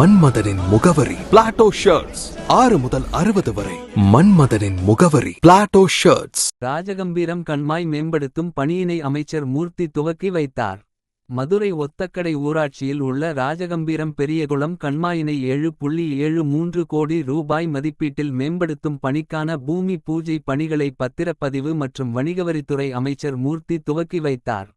மன்மதனின் முகவரி Plato shirts 6 முதல் 60 வரை. மன்மதனின் முகவரி பிளாட்டோ ஷர்ட்ஸ். ராஜகம்பீரம் கண்மாய் மேம்படுத்தும் பணியினை அமைச்சர் மூர்த்தி துவக்கி வைத்தார். மதுரை ஒத்தக்கடை ஊராட்சியில் உள்ள ராஜகம்பீரம் பெரியகுளம் கண்மாயினை 7.73 கோடி ரூபாய் மதிப்பீட்டில் மேம்படுத்தும் பணிக்கான பூமி பூஜை பணிகளை பத்திரப்பதிவு மற்றும் வணிகவரித்துறை அமைச்சர் மூர்த்தி துவக்கி வைத்தார்.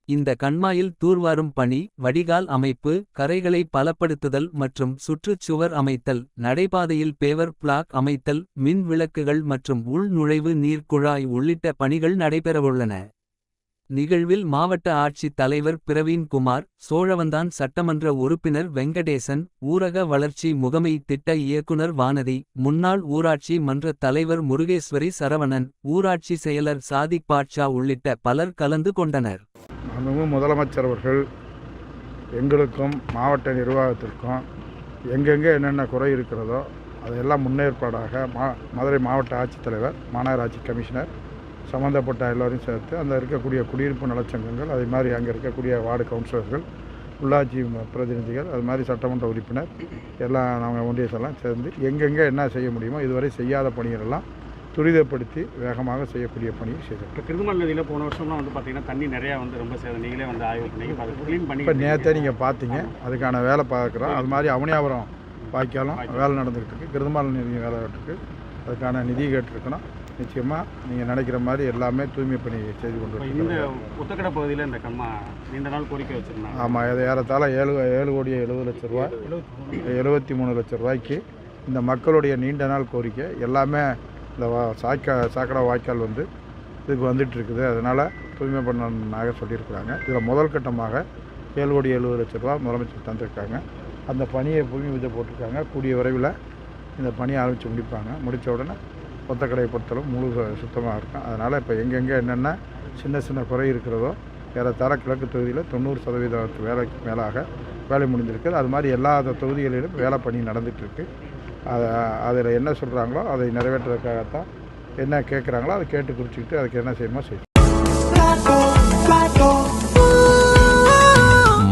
இந்த கண்மாயில் தூர்வாரும் பணி, வடிகால் அமைப்பு, கரைகளை பலப்படுத்துதல் மற்றும் சுற்றுச்சுவர் அமைத்தல், நடைபாதையில் பேவர் பிளாக் அமைத்தல், மின் விளக்குகள் மற்றும் உள் நுழைவு நீர் குழாய் உள்ளிட்ட பணிகள் நடைபெறவுள்ளன. நிகழ்வில் மாவட்ட ஆட்சித் தலைவர் பிரவீன் குமார், சோழவந்தான் சட்டமன்ற உறுப்பினர் வெங்கடேசன், ஊரக வளர்ச்சி முகமை திட்ட இயக்குனர் வானதி, முன்னாள் ஊராட்சி மன்ற தலைவர் முருகேஸ்வரி சரவணன், ஊராட்சி செயலர் சாதிக் பாட்ஷா உள்ளிட்ட பலர் கலந்து கொண்டனர். முதலமைச்சர் அவர்கள் எங்களுக்கும் மாவட்ட நிர்வாகத்திற்கும் எங்கெங்கே என்னென்ன குறை இருக்கிறதோ அதையெல்லாம் முன்னேற்பாடாக மதுரை மாவட்ட ஆட்சித்தலைவர், மாநகராட்சி கமிஷனர், சம்மந்தப்பட்ட எல்லோரையும் சேர்த்து அந்த இருக்கக்கூடிய குடியிருப்பு நலச்சங்கங்கள், அதே மாதிரி அங்கே இருக்கக்கூடிய வார்டு கவுன்சிலர்கள், உள்ளாட்சி பிரதிநிதிகள், அது மாதிரி சட்டமன்ற உறுப்பினர் எல்லாம் நாங்கள் ஒன்றியத்தெல்லாம் சேர்ந்து எங்கெங்கே என்ன செய்ய முடியுமோ இதுவரை செய்யாத பணிகளெல்லாம் துரிதப்படுத்தி வேகமாக செய்யக்கூடிய பணியை செய்தோம். இப்போ கிருதுமல் நதியில் போன வருஷம்லாம் பார்த்தீங்கன்னா தண்ணி நிறையா ரொம்ப சேதம். நீங்களே ஆய்வு க்ளீன் பண்ணி இப்போ நேற்றே நீங்கள் பார்த்தீங்க, அதுக்கான வேலை பார்க்குறோம். அது மாதிரி அவனியாபுரம் வாய்க்காலும் வேலை நடந்துக்கிட்டு இருக்குது. கிருதுமல் நதி வேலை இருக்குது, அதுக்கான நிதி கேட்டிருக்கணும். நிச்சயமாக நீங்கள் நினைக்கிற மாதிரி எல்லாமே தூய்மை பணி செய்து கொண்டு இந்த ஒத்தக்கடை பகுதியில் இந்த கம்மா நீண்ட நாள் கோரிக்கை வச்சுருந்தாங்க. ஆமாம், இது ஏறத்தாழ 7 கோடி 70 லட்ச ரூபா, 73 லட்ச ரூபாய்க்கு இந்த மக்களுடைய நீண்ட நாள் கோரிக்கை எல்லாமே இந்த சாக்கடை வாய்க்கால் இதுக்கு வந்துட்டுருக்குது. அதனால் தூய்மை பண்ணாக சொல்லியிருக்கிறாங்க. இதில் முதல் கட்டமாக 7 கோடி 70 லட்ச ரூபா முதலமைச்சர் தந்திருக்காங்க. அந்த பணியை பூமி பூஜை போட்டிருக்காங்க. கூடிய விரைவில் இந்த பணியை ஆரம்பித்து முடிப்பாங்க. முடித்த உடனே ஒத்தக்கடையை பொறுத்தளவு முழு சுத்தமாக இருக்கும். அதனால் இப்போ எங்கெங்கே என்னென்ன சின்ன குறை இருக்கிறதோ ஏறத்தாழ கிழக்கு தொகுதியில் 90% வேலைக்கு மேலாக வேலை முடிஞ்சிருக்குது. அது மாதிரி எல்லா தொகுதிகளிலும் வேலை பணி நடந்துகிட்ருக்கு. அதில் என்ன சொல்கிறாங்களோ அதை நிறைவேற்றுறதுக்காகத்தான் என்ன கேட்குறாங்களோ அதை கேட்டு குறிச்சிக்கிட்டு அதுக்கு என்ன செய்யணுமோ செய்யும்.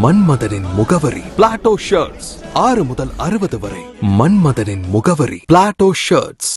மன்மதனின் முகவரி பிளாட்டோ ஷர்ட்ஸ் 6 முதல் 60 வரை. மன்மதனின் முகவரி பிளாட்டோ ஷர்ட்ஸ்.